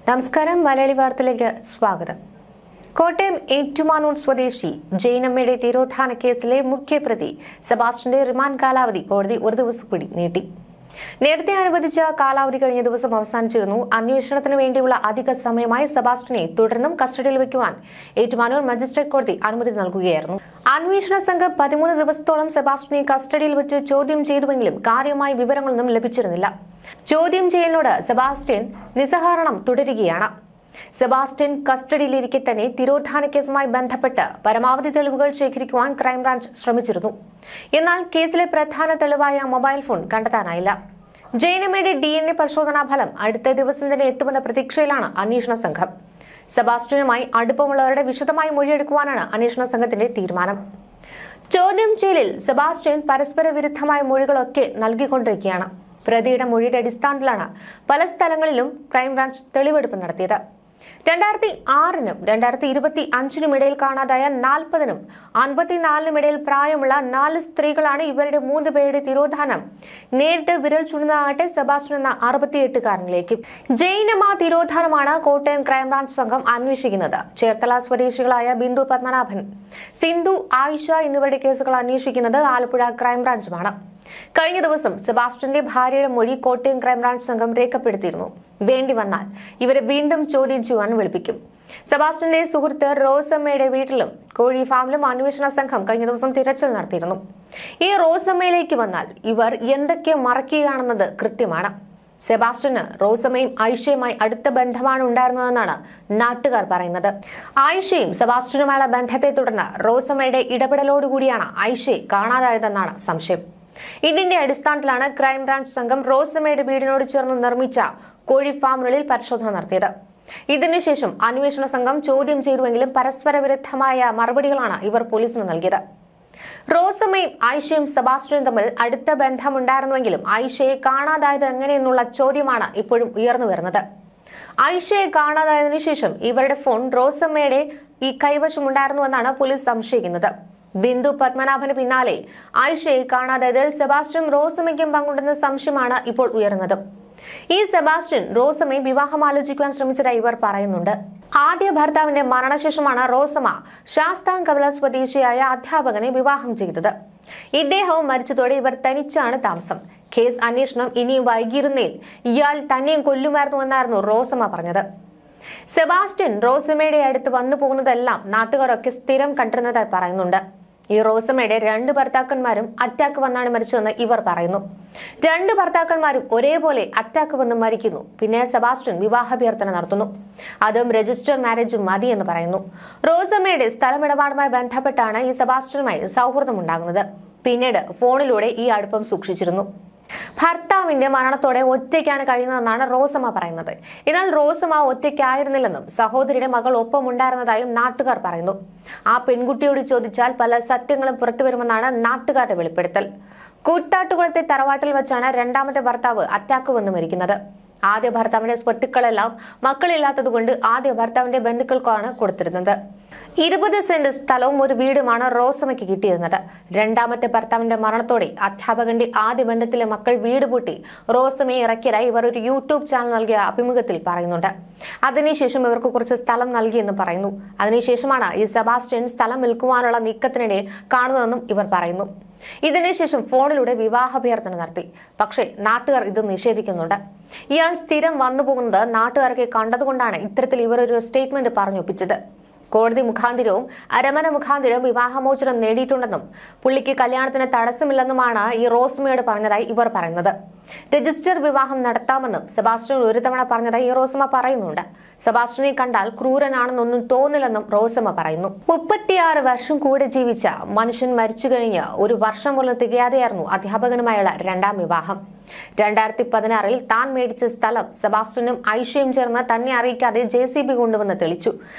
നമസ്കാരം. മലയാളി വാർത്തയിലേക്ക് സ്വാഗതം. കോട്ടയം ഏറ്റുമാനൂർ സ്വദേശി ജൈനമ്മയുടെ തിരോധാന കേസിലെ മുഖ്യപ്രതി സെബാസ്റ്റ്യന്റെ റിമാൻഡ് കാലാവധി കോടതി ഒരു ദിവസം കൂടി നീട്ടി. നേരത്തെ അനുവദിച്ച കാലാവധി കഴിഞ്ഞ ദിവസം അവസാനിച്ചിരുന്നു. അന്വേഷണത്തിന് വേണ്ടിയുള്ള അധിക സമയമായി സെബാസ്റ്റ്യനെ തുടർന്നും കസ്റ്റഡിയിൽ വയ്ക്കുവാൻ ഏറ്റുമാനൂർ മജിസ്ട്രേറ്റ് കോടതി അനുമതി നൽകുകയായിരുന്നു. അന്വേഷണ സംഘം 13 ദിവസത്തോളം സെബാസ്റ്റ്യനെ കസ്റ്റഡിയിൽ വെച്ച് ചോദ്യം ചെയ്തുവെങ്കിലും കാര്യമായ വിവരങ്ങളൊന്നും ലഭിച്ചിരുന്നില്ല. ചോദ്യം ചെയ്യലിനോട് സെബാസ്റ്റ്യൻ നിസ്സഹകരണം തുടരുകയാണ്. സെബാസ്റ്റ്യൻ കസ്റ്റഡിയിലിരിക്കെ തന്നെ തിരോധാന കേസുമായി ബന്ധപ്പെട്ട് പരമാവധി തെളിവുകൾ ശേഖരിക്കുവാൻ ക്രൈംബ്രാഞ്ച് ശ്രമിച്ചിരുന്നു. എന്നാൽ കേസിലെ പ്രധാന തെളിവായ മൊബൈൽ ഫോൺ കണ്ടെത്താനായില്ല. ജൈനമ്മയുടെ DNA പരിശോധനാ ഫലം അടുത്ത ദിവസം തന്നെ എത്തുമെന്ന പ്രതീക്ഷയിലാണ് അന്വേഷണ സംഘം. സെബാസ്റ്റ്യനുമായി അടുപ്പമുള്ളവരുടെ വിശദമായി മൊഴിയെടുക്കുവാനാണ് അന്വേഷണ സംഘത്തിന്റെ തീരുമാനം. ചോദ്യം ചെയ്യലിൽ സെബാസ്റ്റ്യൻ പരസ്പര വിരുദ്ധമായ മൊഴികളൊക്കെ നൽകിക്കൊണ്ടിരിക്കുകയാണ്. പ്രതിയുടെ മൊഴിയുടെ അടിസ്ഥാനത്തിലാണ് പല സ്ഥലങ്ങളിലും ക്രൈംബ്രാഞ്ച് തെളിവെടുപ്പ് നടത്തിയത്. 2006-നും 2025-നും ഇടയിൽ കാണാതായ 40-നും 54-നും ഇടയിൽ പ്രായമുള്ള 4 സ്ത്രീകളാണ്. ഇവരുടെ 3 പേരുടെ തിരോധാനം നേരിട്ട് വിരൽ ചൂണ്ടുന്നതാകട്ടെ സെബാസ്റ്റ്യൻ എന്ന 68-കാരനിലേക്കും. ജൈനമ്മ തിരോധാനമാണ് കോട്ടയം ക്രൈംബ്രാഞ്ച് സംഘം അന്വേഷിക്കുന്നത്. ചേർത്തല സ്വദേശികളായ ബിന്ദു പത്മനാഭൻ, സിന്ധു, ആയിഷ എന്നിവരുടെ കേസുകൾ അന്വേഷിക്കുന്നത് ആലപ്പുഴ ക്രൈംബ്രാഞ്ചുമാണ്. കഴിഞ്ഞ ദിവസം സെബാസ്റ്റ്യന്റെ ഭാര്യയുടെ മൊഴി കോട്ടയം ക്രൈംബ്രാഞ്ച് സംഘം രേഖപ്പെടുത്തിയിരുന്നു. വേണ്ടി വന്നാൽ ഇവരെ വീണ്ടും ചോദ്യം ചെയ്യുവാൻ വിളിപ്പിക്കും. സെബാസ്റ്റ്യന്റെ സുഹൃത്ത് റോസമ്മയുടെ വീട്ടിലും കോഴി ഫാമിലും അന്വേഷണ സംഘം കഴിഞ്ഞ ദിവസം തിരച്ചിൽ നടത്തിയിരുന്നു. ഈ റോസമ്മയിലേക്ക് വന്നാൽ ഇവർ എന്തൊക്കെ മറക്കുകയാണെന്നത് കൃത്യമാണ്. സെബാസ്റ്റ്യന് റോസമ്മയും ആയിഷയുമായി അടുത്ത ബന്ധമാണ് ഉണ്ടായിരുന്നതെന്നാണ് നാട്ടുകാർ പറയുന്നത്. ആയിഷയും സെബാസ്റ്റ്യനുമായുള്ള ബന്ധത്തെ തുടർന്ന് റോസമ്മയുടെ ഇടപെടലോടുകൂടിയാണ് ആയിഷയെ കാണാതായതെന്നാണ് സംശയം. ഇതിന്റെ അടിസ്ഥാനത്തിലാണ് ക്രൈംബ്രാഞ്ച് സംഘം റോസമ്മയുടെ വീടിനോട് ചേർന്ന് നിർമ്മിച്ച കോഴി ഫാമിനുള്ളിൽ പരിശോധന നടത്തിയത്. ഇതിനുശേഷം അന്വേഷണ സംഘം ചോദ്യം ചെയ്തുവെങ്കിലും പരസ്പര വിരുദ്ധമായ മറുപടികളാണ് ഇവർ പോലീസിന് നൽകിയത്. റോസമ്മയും ആയിഷയും സെബാസ്റ്റ്യനും തമ്മിൽ അടുത്ത ബന്ധമുണ്ടായിരുന്നുവെങ്കിലും ആയിഷയെ കാണാതായത് എങ്ങനെയെന്നുള്ള ചോദ്യമാണ് ഇപ്പോഴും ഉയർന്നു വരുന്നത്. ആയിഷയെ കാണാതായതിനു ശേഷം ഇവരുടെ ഫോൺ റോസമ്മയുടെ ഈ കൈവശമുണ്ടായിരുന്നുവെന്നാണ് പോലീസ് സംശയിക്കുന്നത്. ബിന്ദു പത്മനാഭന് പിന്നാലെ ആയിഷയെ കാണാതായതിൽ സെബാസ്റ്റ്യൻ റോസമ്മയ്ക്കും പങ്കുണ്ടെന്ന സംശയമാണ് ഇപ്പോൾ ഉയർന്നത്. ഈ സെബാസ്റ്റ്യൻ റോസമ്മയെ വിവാഹം ആലോചിക്കുവാൻ ശ്രമിച്ചതായി ഇവർ പറയുന്നുണ്ട്. ആദ്യ ഭർത്താവിന്റെ മരണശേഷമാണ് റോസമ്മ ശാസ്താംകവല സ്വദേശിയായ അധ്യാപകനെ വിവാഹം ചെയ്തത്. ഇദ്ദേഹവും മരിച്ചതോടെ ഇവർ തനിച്ചാണ് താമസം. കേസ് അന്വേഷണം ഇനിയും വൈകിയിരുന്നേൽ ഇയാൾ തന്നെയും കൊല്ലുമായിരുന്നുവെന്നായിരുന്നു റോസമ്മ പറഞ്ഞത്. സെബാസ്റ്റ്യൻ റോസമ്മയുടെ അടുത്ത് വന്നു പോകുന്നതെല്ലാം നാട്ടുകാരൊക്കെ സ്ഥിരം കണ്ടിരുന്നതായി പറയുന്നുണ്ട്. ഈ റോസമ്മയുടെ 2 ഭർത്താക്കന്മാരും അറ്റാക്ക് വന്നാണ് മരിച്ചതെന്ന് ഇവർ പറയുന്നു. 2 ഭർത്താക്കന്മാരും ഒരേപോലെ അറ്റാക്ക് വന്ന് മരിക്കുന്നു. പിന്നെ സെബാസ്റ്റ്യൻ വിവാഹാഭ്യർത്ഥന നടത്തുന്നു. അതും രജിസ്റ്റർ മാരേജും മതി എന്ന് പറയുന്നു. റോസമ്മയുടെ സ്ഥലമിടപാടുമായി ബന്ധപ്പെട്ടാണ് ഈ സെബാസ്റ്റ്യനുമായി സൗഹൃദം ഉണ്ടാകുന്നത്. പിന്നീട് ഫോണിലൂടെ ഈ അടുപ്പം സൂക്ഷിച്ചിരുന്നു. ഭർത്താവിന്റെ മരണത്തോടെ ഒറ്റയ്ക്കാണ് കഴിയുന്നതെന്നാണ് റോസമ്മ പറയുന്നത്. എന്നാൽ റോസമ്മ ഒറ്റയ്ക്കായിരുന്നില്ലെന്നും സഹോദരിയുടെ മകൾ ഒപ്പമുണ്ടായിരുന്നതായും നാട്ടുകാർ പറയുന്നു. ആ പെൺകുട്ടിയോട് ചോദിച്ചാൽ പല സത്യങ്ങളും പുറത്തുവരുമെന്നാണ് നാട്ടുകാരുടെ വെളിപ്പെടുത്തൽ. കൂത്താട്ടുകുളത്തെ തറവാട്ടിൽ വെച്ചാണ് 2ാമത്തെ ഭർത്താവ് അറ്റാക്ക് വന്ന് മരിക്കുന്നത്. ആദ്യ ഭർത്താവിന്റെ സ്വത്തുക്കളെല്ലാം മക്കളില്ലാത്തതുകൊണ്ട് ആദ്യ ഭർത്താവിന്റെ ബന്ധുക്കൾക്കാണ് കൊടുത്തിരുന്നത്. 20 സെന്റ് സ്ഥലവും ഒരു വീടുമാണ് റോസമ്മയ്ക്ക് കിട്ടിയിരുന്നത്. 2ാമത്തെ ഭർത്താവിന്റെ മരണത്തോടെ അധ്യാപകന്റെ ആദ്യ ബന്ധത്തിലെ മക്കൾ വീട് പൂട്ടി റോസമ്മയെ ഇറക്കിയതായി ഇവർ ഒരു യൂട്യൂബ് ചാനൽ നൽകിയ അഭിമുഖത്തിൽ പറയുന്നുണ്ട്. അതിനുശേഷം ഇവർക്ക് കുറച്ച് സ്ഥലം നൽകിയെന്ന് പറയുന്നു. അതിനുശേഷമാണ് ഈ സെബാസ്റ്റ്യൻ സ്ഥലം വിൽക്കുവാനുള്ള നീക്കത്തിനിടെ കാണുന്നതെന്നും ഇവർ പറയുന്നു. ഇതിനുശേഷം ഫോണിലൂടെ വിവാഹാഭ്യർത്ഥന നടത്തി. പക്ഷേ നാട്ടുകാർ ഇത് നിഷേധിക്കുന്നുണ്ട്. ഇയാൾ സ്ഥിരം വന്നു പോകുന്നത് നാട്ടുകാർക്ക് കണ്ടതുകൊണ്ടാണ് ഇത്തരത്തിൽ ഇവർ ഒരു സ്റ്റേറ്റ്മെന്റ് പറഞ്ഞൊപ്പിച്ചത്. കോടതി മുഖാന്തിരവും അരമന മുഖാന്തിരവും വിവാഹമോചനം നേടിയിട്ടുണ്ടെന്നും പുള്ളിക്ക് കല്യാണത്തിന് തടസ്സമില്ലെന്നുമാണ് ഈ റോസമ്മയോട് പറഞ്ഞതായി ഇവർ പറയുന്നത്. രജിസ്റ്റർ വിവാഹം നടത്താമെന്നും സെബാസ്റ്റ്യൻ ഒരു തവണ പറഞ്ഞതായി ഈ റോസമ്മ പറയുന്നുണ്ട്. സെബാസ്റ്റ്യനെ കണ്ടാൽ ക്രൂരനാണെന്നൊന്നും തോന്നില്ലെന്നും റോസമ്മ പറയുന്നു. 36 വർഷം കൂടെ ജീവിച്ച മനുഷ്യൻ മരിച്ചു കഴിഞ്ഞ് 1 വർഷം പോലും തികയാതെയായിരുന്നു അധ്യാപകനുമായുള്ള 2ാം വിവാഹം. 2016-ൽ താൻ മേടിച്ച സ്ഥലം സെബാസ്റ്റ്യനും ആയിഷയും ചേർന്ന് തന്നെ അറിയിക്കാതെ JCB കൊണ്ടുവന്ന് തെളിച്ചു.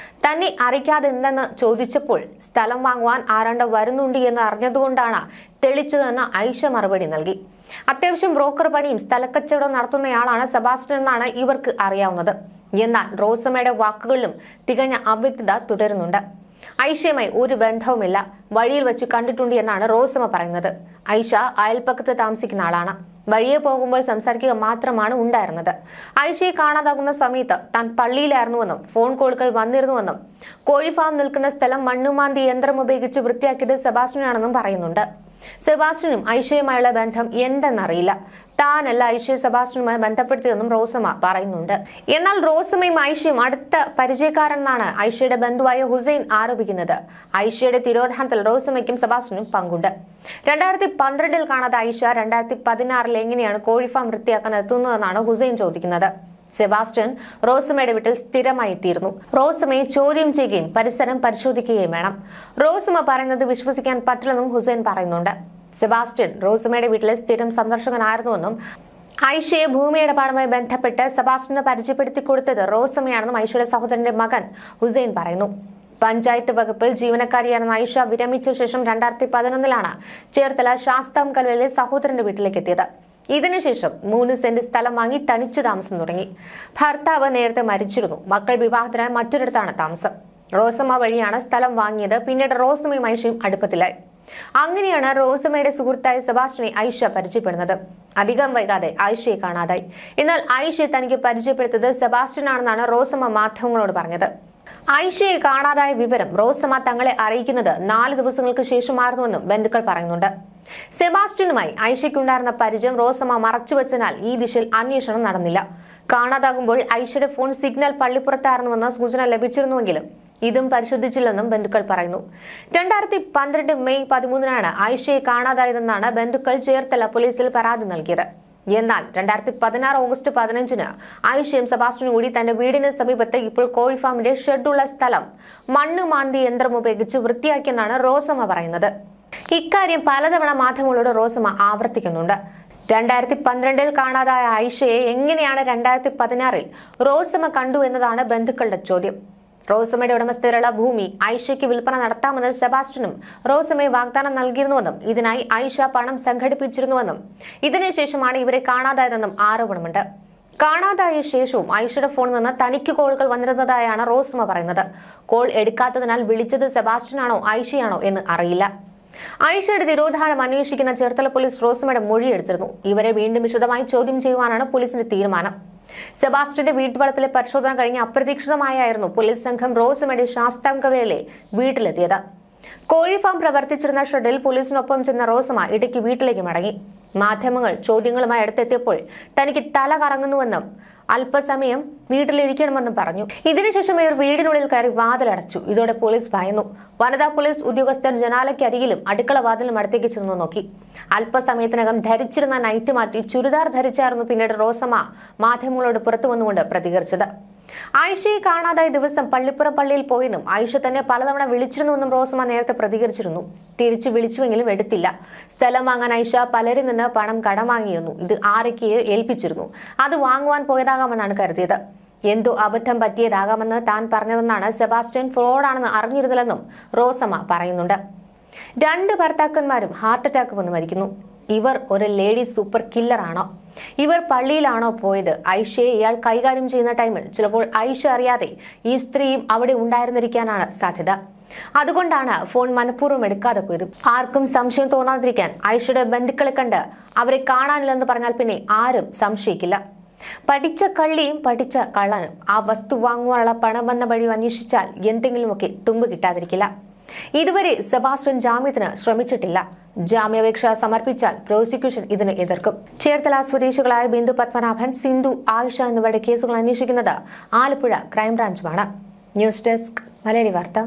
തന്നെ അറിയിക്കാതെ എന്തെന്ന് ചോദിച്ചപ്പോൾ സ്ഥലം വാങ്ങുവാൻ ആരാണ്ട് വരുന്നുണ്ട് എന്ന് അറിഞ്ഞതുകൊണ്ടാണ് തെളിച്ചതെന്ന് ആയിഷ മറുപടി നൽകി. അത്യാവശ്യം ബ്രോക്കർ പണിയും സ്ഥലക്കച്ചവടം നടത്തുന്നയാളാണ് സെബാസ്റ്റ്യൻ എന്നാണ് ഇവർക്ക് അറിയാവുന്നത്. എന്നാൽ റോസമ്മയുടെ വാക്കുകളിലും തികഞ്ഞ അവ്യക്തത തുടരുന്നുണ്ട്. ഐഷയുമായി ഒരു ബന്ധവുമില്ല, വഴിയിൽ വെച്ച് കണ്ടിട്ടുണ്ട് എന്നാണ് റോസമ്മ പറയുന്നത്. ഐഷ അയൽപ്പക്കത്ത് താമസിക്കുന്ന ആളാണ്. വഴിയെ പോകുമ്പോൾ സംസാരിക്കുക മാത്രമാണ് ഉണ്ടായിരുന്നത്. ഐഷയെ കാണാതാകുന്ന സമയത്ത് താൻ പള്ളിയിലായിരുന്നുവെന്നും ഫോൺ കോളുകൾ വന്നിരുന്നുവെന്നും കോഴി ഫാം നിൽക്കുന്ന സ്ഥലം മണ്ണുമാന്തി യന്ത്രം ഉപയോഗിച്ച് വൃത്തിയാക്കിയത് സെബാസ്റ്റ്യനാണെന്നും പറയുന്നുണ്ട്. സെബാസ്റ്റ്യനും ഐഷയുമായുള്ള ബന്ധം എന്തെന്നറിയില്ല. താനല്ല ഐഷയെ സെബാസ്റ്റ്യനുമായി ബന്ധപ്പെടുത്തിയതെന്നും റോസമ്മ പറയുന്നുണ്ട്. എന്നാൽ റോസമ്മയും ഐഷയും അടുത്ത പരിചയക്കാരെന്നാണ് ഐഷയുടെ ബന്ധുവായ ഹുസൈൻ ആരോപിക്കുന്നത്. ഐഷയുടെ തിരോധാനത്തിൽ റോസമ്മയ്ക്കും സെബാസ്റ്റ്യനും പങ്കുണ്ട്. 2012 കാണാതെ ഐഷ 2016 എങ്ങനെയാണ് കോഴി ഫാം വൃത്തിയാക്കാൻ എത്തുന്നതെന്നാണ് ഹുസൈൻ ചോദിക്കുന്നത്. സെബാസ്റ്റ്യൻ റോസമ്മയുടെ വീട്ടിൽ സ്ഥിരമായി എത്തിയിരുന്നു. റോസമ്മയെ ചോദ്യം ചെയ്യുകയും പരിസരം പരിശോധിക്കുകയും വേണം. റോസമ്മ പറയുന്നത് വിശ്വസിക്കാൻ പറ്റില്ലെന്നും ഹുസൈൻ പറയുന്നുണ്ട്. സെബാസ്റ്റ്യൻ റോസമ്മയുടെ വീട്ടിലെ സ്ഥിരം സന്ദർശകനായിരുന്നുവെന്നും ഐഷയെ ഭൂമി ഇടപാടുമായി ബന്ധപ്പെട്ട് സെബാസ്റ്റ്യന് പരിചയപ്പെടുത്തി കൊടുത്തത് റോസമ്മയാണെന്നും ഐഷയുടെ സഹോദരന്റെ മകൻ ഹുസൈൻ പറയുന്നു. പഞ്ചായത്ത് വകുപ്പിൽ ജീവനക്കാരിയായിരുന്ന ഐഷ വിരമിച്ച ശേഷം 2011 ചേർത്തല ശാസ്താംകല്ലിലെ സഹോദരന്റെ വീട്ടിലേക്ക് എത്തിയത്. ഇതിനുശേഷം 3 സെന്റ് സ്ഥലം വാങ്ങി തനിച്ചു താമസം തുടങ്ങി. ഭർത്താവ് നേരത്തെ മരിച്ചിരുന്നു. മക്കൾ വിവാഹത്തിനായി മറ്റൊരിടത്താണ് താമസം. റോസമ്മ വഴിയാണ് സ്ഥലം വാങ്ങിയത്. പിന്നീട് റോസമ്മയും ഐഷയും അടുപ്പത്തിലായി. അങ്ങനെയാണ് റോസമ്മയുടെ സുഹൃത്തായ സെബാസ്റ്റ്യനെ ഐഷ പരിചയപ്പെടുന്നത്. അധികം വൈകാതെ ഐഷയെ കാണാതായി. എന്നാൽ ഐഷയെ തനിക്ക് പരിചയപ്പെടുത്തിയത് സെബാസ്റ്റ്യനാണെന്നാണ് റോസമ്മ മാധ്യമങ്ങളോട് പറഞ്ഞത്. ഐഷയെ കാണാതായ വിവരം റോസമ്മ തങ്ങളെ അറിയിക്കുന്നത് 4 ദിവസങ്ങൾക്ക് ശേഷമായിരുന്നുവെന്നും ബന്ധുക്കൾ പറയുന്നുണ്ട്. സെബാസ്റ്റ്യനുമായി ഐഷയ്ക്കുണ്ടായിരുന്ന പരിചയം റോസമ്മ മറച്ചുവെച്ചതിനാൽ ഈ ദിശയിൽ അന്വേഷണം നടന്നില്ല. കാണാതാകുമ്പോൾ ഐഷയുടെ ഫോൺ സിഗ്നൽ പള്ളിപ്പുറത്തായിരുന്നുവെന്ന സൂചന ലഭിച്ചിരുന്നുവെങ്കിലും ഇതും പരിശോധിച്ചില്ലെന്നും ബന്ധുക്കൾ പറയുന്നു. 2012 മെയ് 13 ഐഷയെ കാണാതായതെന്നാണ് ബന്ധുക്കൾ ചേർത്തല പോലീസിൽ പരാതി നൽകിയത്. എന്നാൽ 2016 ഓഗസ്റ്റ് 15 ഐഷയും സെബാസ്റ്റ്യനും കൂടി തന്റെ വീടിന് സമീപത്ത് ഇപ്പോൾ കോഴി ഫാമിന്റെ ഷെഡുള്ള സ്ഥലം മണ്ണ് മാന്തി യന്ത്രം ഉപയോഗിച്ച് വൃത്തിയാക്കിയെന്നാണ് റോസമ്മ പറയുന്നത്. ഇക്കാര്യം പലതവണ മാധ്യമങ്ങളോട് റോസമ്മ ആവർത്തിക്കുന്നുണ്ട്. 2012 കാണാതായ ഐഷയെ എങ്ങനെയാണ് 2016 റോസമ്മ കണ്ടു എന്നതാണ് ബന്ധുക്കളുടെ ചോദ്യം. റോസമ്മയുടെ ഉടമസ്ഥതയിലുള്ള ഭൂമി ഐഷയ്ക്ക് വിൽപ്പന നടത്താമെന്ന് സെബാസ്റ്റ്യനും റോസമ്മയെ വാഗ്ദാനം നൽകിയിരുന്നുവെന്നും ഇതിനായി ഐഷ പണം സംഘടിപ്പിച്ചിരുന്നുവെന്നും ഇതിനുശേഷമാണ് ഇവരെ കാണാതായതെന്നും ആരോപണമുണ്ട്. കാണാതായ ശേഷവും ഐഷയുടെ ഫോണിൽ നിന്ന് തനിക്ക് കോളുകൾ വന്നിരുന്നതായാണ് റോസമ്മ പറയുന്നത്. കോൾ എടുക്കാത്തതിനാൽ വിളിച്ചത് സെബാസ്റ്റ്യനാണോ ഐഷയാണോ എന്ന് അറിയില്ല. ഐഷയുടെ തിരോധാനം അന്വേഷിക്കുന്ന ചേർത്തല പോലീസ് റോസമ്മയുടെ മൊഴിയെടുത്തിരുന്നു. ഇവരെ വീണ്ടും വിശദമായി ചോദ്യം ചെയ്യുവാനാണ് പോലീസിന്റെ തീരുമാനം. സെബാസ്റ്റ്യന്റെ വീട്ടുവളപ്പിലെ പരിശോധന കഴിഞ്ഞ് അപ്രതീക്ഷിതമായായിരുന്നു പോലീസ് സംഘം റോസമ്മയുടെ ശാസ്താംകല്ലിലെ വീട്ടിലെത്തിയത്. കോഴി ഫാം പ്രവർത്തിച്ചിരുന്ന ഷെഡിൽ പോലീസിനൊപ്പം ചെന്ന റോസമ്മ ഇടയ്ക്ക് വീട്ടിലേക്ക് മടങ്ങി. മാധ്യമങ്ങൾ ചോദ്യങ്ങളുമായി അടുത്തെത്തിയപ്പോൾ തനിക്ക് തല കറങ്ങുന്നുവെന്നും അല്പസമയം വീട്ടിലിരിക്കണമെന്നും പറഞ്ഞു. ഇതിനുശേഷം ഇവർ വീടിനുള്ളിൽ കയറി വാതിലടച്ചു. ഇതോടെ പോലീസ് ഭയന്നു. വനിതാ പോലീസ് ഉദ്യോഗസ്ഥർ ജനാലയ്ക്കരികിലും അടുക്കള വാതിലും അടുത്തേക്ക് ചെന്നു നോക്കി. അല്പസമയത്തിനകം ധരിച്ചിരുന്ന നൈറ്റ് മാറ്റി ചുരിദാർ ധരിച്ചായിരുന്നു പിന്നീട് റോസമ്മ മാധ്യമങ്ങളോട് പുറത്തു വന്നുകൊണ്ട് പ്രതികരിച്ചത്. ഐഷയെ കാണാതായ ദിവസം പള്ളിപ്പുറം പള്ളിയിൽ പോയെന്നും ഐഷ തന്നെ പലതവണ വിളിച്ചിരുന്നുവെന്നും റോസമ്മ നേരത്തെ പ്രതികരിച്ചിരുന്നു. തിരിച്ചു വിളിച്ചുവെങ്കിലും എടുത്തില്ല. സ്ഥലം വാങ്ങാൻ ഐഷ പലരിൽ നിന്ന് പണം കടം വാങ്ങിയിരുന്നു. ഇത് ആരൊക്കെ ഏൽപ്പിച്ചിരുന്നു. അത് വാങ്ങുവാൻ പോയതാകാമെന്നാണ് കരുതിയത്. എന്തോ അബദ്ധം പറ്റിയതാകാമെന്ന് താൻ പറഞ്ഞതെന്നാണ്. സെബാസ്റ്റ്യൻ ഫ്രോഡാണെന്ന് അറിഞ്ഞിരുന്നില്ലെന്നും റോസമ്മ പറയുന്നുണ്ട്. 2 ഭർത്താക്കന്മാരും ഹാർട്ട് അറ്റാക്ക് വന്ന് മരിക്കുന്നു. ഇവർ ഒരു ലേഡി സൂപ്പർ കില്ലർ ആണോ? ഇവർ പള്ളിയിലാണോ പോയത്? ഐഷയെ ഇയാൾ കൈകാര്യം ചെയ്യുന്ന ടൈമിൽ ചിലപ്പോൾ ഐഷ അറിയാതെ ഈ സ്ത്രീയും അവിടെ ഉണ്ടായിരുന്നിരിക്കാനാണ് സാധ്യത. അതുകൊണ്ടാണ് ഫോൺ മനഃപൂർവ്വം എടുക്കാതെ പോയത്. ആർക്കും സംശയം തോന്നാതിരിക്കാൻ ഐഷയുടെ ബന്ധുക്കളെ കണ്ട് അവരെ കാണാനില്ലെന്ന് പറഞ്ഞാൽ പിന്നെ ആരും സംശയിക്കില്ല. പഠിച്ച കള്ളിയും പഠിച്ച കള്ളനും ആ വസ്തു വാങ്ങുവാനുള്ള പണം വന്ന വഴി അന്വേഷിച്ചാൽ എന്തെങ്കിലുമൊക്കെ തുമ്പ് കിട്ടാതിരിക്കില്ല. ഇതുവരെ സെബാസ്റ്റ്യൻ ജാമ്യത്തിന് ശ്രമിച്ചിട്ടില്ല. ജാമ്യാപേക്ഷ സമർപ്പിച്ചാൽ പ്രോസിക്യൂഷൻ ഇതിനെ എതിർക്കും. ചേർത്തല സ്വദേശികളായ ബിന്ദു പത്മനാഭൻ, സിന്ധു, ആയിഷ എന്നിവരുടെ കേസുകൾ അന്വേഷിക്കുന്നത് ആലപ്പുഴ ക്രൈംബ്രാഞ്ചുമാണ്. ന്യൂസ് ഡെസ്ക് മലയാളി വാർത്ത.